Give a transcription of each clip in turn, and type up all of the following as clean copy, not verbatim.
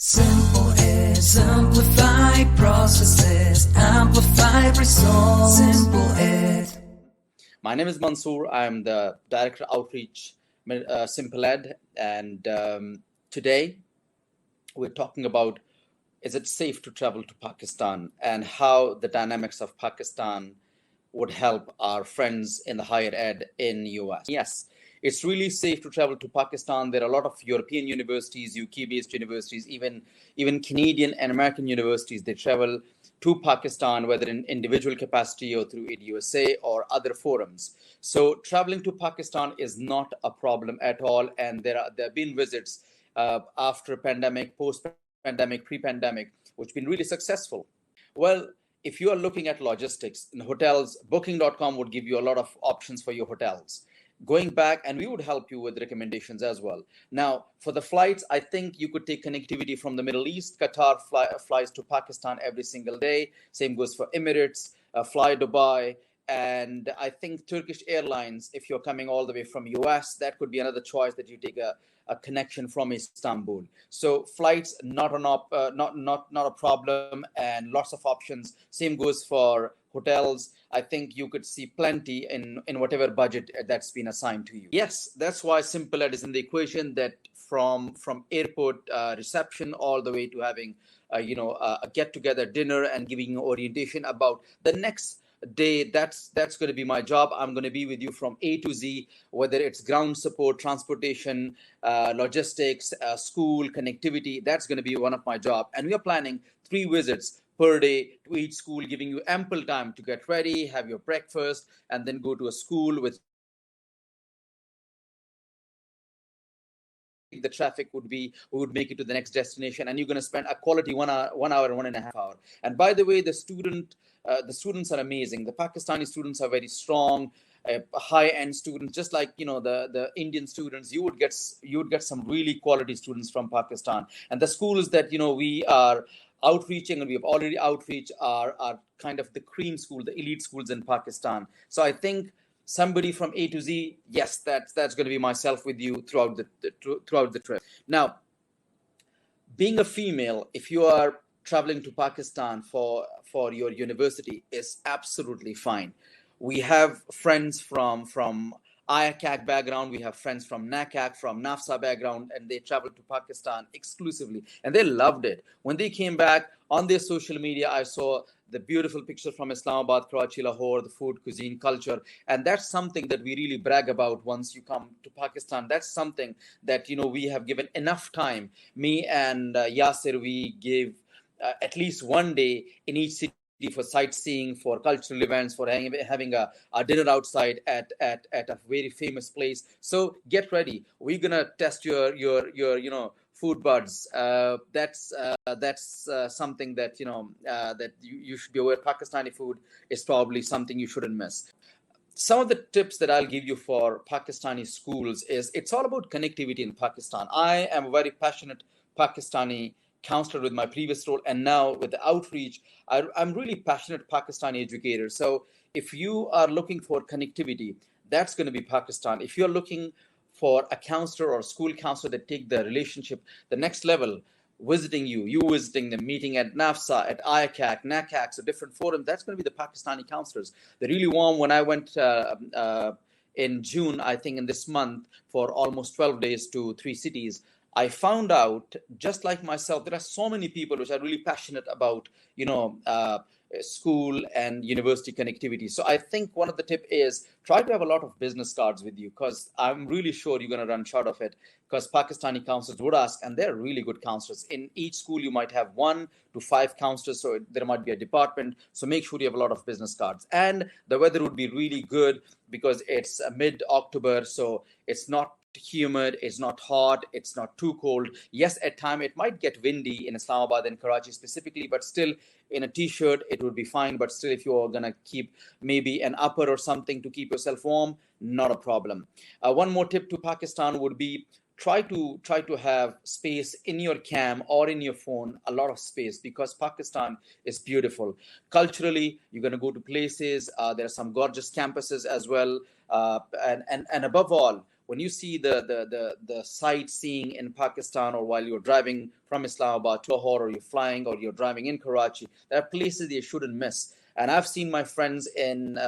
Simple is simplified processes, amplified results. Simple is. My name is Mansoor. I'm the Director Outreach, Simple Ed, and today we're talking about is it safe to travel to Pakistan and how the dynamics of Pakistan would help our friends in the higher ed in US. Yes, it's really safe to travel to Pakistan. There are a lot of European universities, UK-based universities, even Canadian and American universities. They travel to Pakistan, whether in individual capacity or through EDUSA or other forums. So traveling to Pakistan is not a problem at all. And there have been visits after pandemic, post-pandemic, pre-pandemic, which have been really successful. Well, if you are looking at logistics in hotels, booking.com would give you a lot of options for your hotels. Going back, and we would help you with recommendations as well. Now, for the flights, I think you could take connectivity from the Middle East. Qatar flies to Pakistan every single day. Same goes for Emirates, Fly Dubai. And I think Turkish Airlines, if you're coming all the way from US, that could be another choice that you take a connection from Istanbul. So flights, not a problem, and lots of options. Same goes for hotels. I think you could see plenty in whatever budget that's been assigned to you. Yes, that's why Simple Ed is in the equation, that from airport reception all the way to having a get-together dinner and giving you orientation about the next day. That's going to be my job. I'm going to be with you from A to Z, whether it's ground support, transportation, logistics, school, connectivity. That's going to be one of my job. And we are planning 3 visits per day to each school, giving you ample time to get ready, have your breakfast, and then go to a school with the traffic would be, we would make it to the next destination, and you're going to spend a quality 1 hour, 1.5 hours. And by the way, the students are amazing. The Pakistani students are very strong, high-end students, just like the Indian students. You would get some really quality students from Pakistan. And the schools that we are outreaching, and we have already outreach, are kind of the cream school, the elite schools in Pakistan. So I think somebody from A to Z, yes, that's going to be myself with you throughout the trip. Now, being a female, if you are traveling to Pakistan for your university, is absolutely fine. We have friends from IACAC background, we have friends from NACAC, from NAFSA background, and they traveled to Pakistan exclusively, and they loved it. When they came back on their social media, I saw the beautiful picture from Islamabad, Karachi, Lahore, the food, cuisine, culture, and that's something that we really brag about once you come to Pakistan. That's something that we have given enough time. Me and Yasir, we gave at least one day in each city for sightseeing, for cultural events, for having a dinner outside at a very famous place. So get ready. We're gonna test your food buds. That's something that that you should be aware. Pakistani food is probably something you shouldn't miss. Some of the tips that I'll give you for Pakistani schools is it's all about connectivity in Pakistan. I am a very passionate Pakistani counselor with my previous role, and now with the outreach, I'm really passionate Pakistani educator. So if you are looking for connectivity, that's going to be Pakistan. If you're looking for a counselor or a school counselor that take the relationship the next level, visiting you visiting them, meeting at NAFSA, at IACAC, NACAC, so different forums, that's going to be the Pakistani counselors. They're really warm. When I went in June, I think in this month, for almost 12 days to 3 cities, I found out, just like myself, there are so many people which are really passionate about, school and university connectivity. So I think one of the tip is try to have a lot of business cards with you, because I'm really sure you're going to run short of it, because Pakistani counselors would ask, and they're really good counselors. In each school, you might have 1 to 5 counselors, so there might be a department. So make sure you have a lot of business cards. And the weather would be really good because it's mid-October, so it's not humid, it's not hot, it's not too cold. Yes, at time it might get windy in Islamabad and Karachi specifically, but still in a t-shirt it would be fine. But still, if you're gonna keep maybe an upper or something to keep yourself warm, not a problem. One more tip to Pakistan would be try to have space in your cam or in your phone, a lot of space, because Pakistan is beautiful. Culturally, you're going to go to places, there are some gorgeous campuses as well, and above all, when you see the sightseeing in Pakistan, or while you're driving from Islamabad to Lahore, or you're flying, or you're driving in Karachi, there are places you shouldn't miss. And I've seen my friends in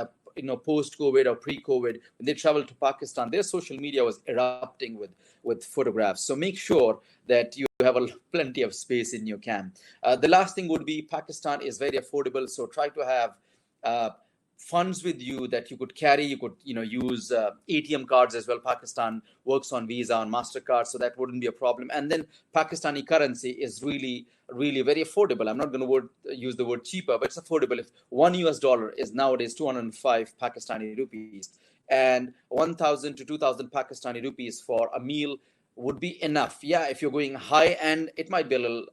post-COVID or pre-COVID, when they traveled to Pakistan, their social media was erupting with photographs. So make sure that you have plenty of space in your cam. The last thing would be, Pakistan is very affordable, so try to have funds with you that you could carry. You could use ATM cards as well. Pakistan works on Visa, on MasterCard, so that wouldn't be a problem. And then Pakistani currency is really very affordable. I'm not going to use the word cheaper, but it's affordable. If $1 is nowadays 205 Pakistani rupees, and 1,000 to 2,000 Pakistani rupees for a meal would be enough. Yeah, if you're going high end, it might be a little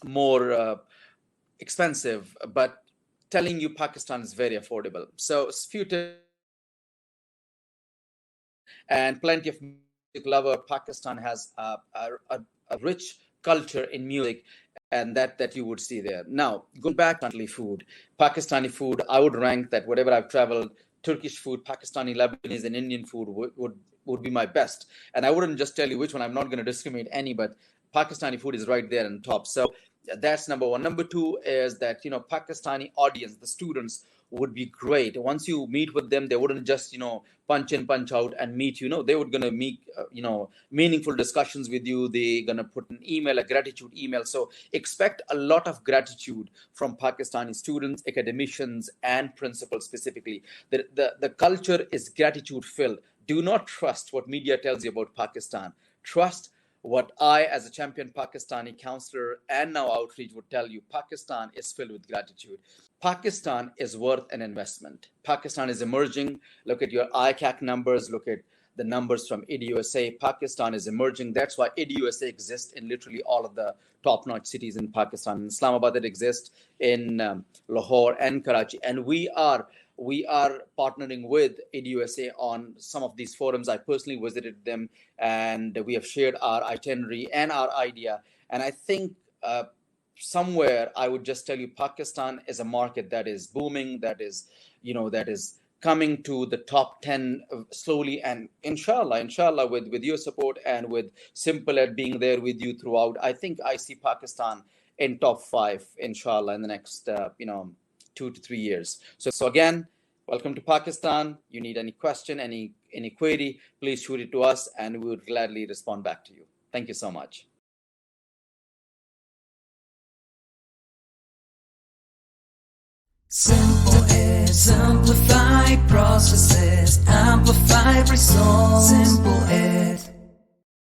more expensive, but telling you, Pakistan is very affordable. So few tips and plenty of music lover. Pakistan has a rich culture in music, and that you would see there. Now, going back to Pakistani food, I would rank that whatever I've traveled, Turkish food, Pakistani, Lebanese, and Indian food would be my best. And I wouldn't just tell you which one. I'm not going to discriminate any, but Pakistani food is right there on top. So that's number one. Number two is that, Pakistani audience, the students, would be great. Once you meet with them, they wouldn't just, punch in, punch out and meet you. They would going to make, meaningful discussions with you. They're going to put an email, a gratitude email. So expect a lot of gratitude from Pakistani students, academicians, and principals specifically. The culture is gratitude filled. Do not trust what media tells you about Pakistan. Trust what I, as a champion Pakistani counselor and now outreach, would tell you. Pakistan is filled with gratitude. Pakistan is worth an investment. Pakistan is emerging. Look at your ICAC numbers. Look at the numbers from EduUSA. Pakistan is emerging. That's why EduUSA exists in literally all of the top-notch cities in Pakistan. In Islamabad, it exists in Lahore and Karachi. And we are partnering with EduUSA on some of these forums. I personally visited them, and we have shared our itinerary and our idea. And I think somewhere I would just tell you, Pakistan is a market that is booming, that is coming to the top 10 slowly. And inshallah, with your support and with Simple Ed being there with you throughout, I think I see Pakistan in top 5, inshallah, in the next 2 to 3 years. So again, welcome to Pakistan. You need any question, any query, please shoot it to us, and we would gladly respond back to you. Thank you so much. Simple Ed, simplify processes, amplify results. Simple Ed.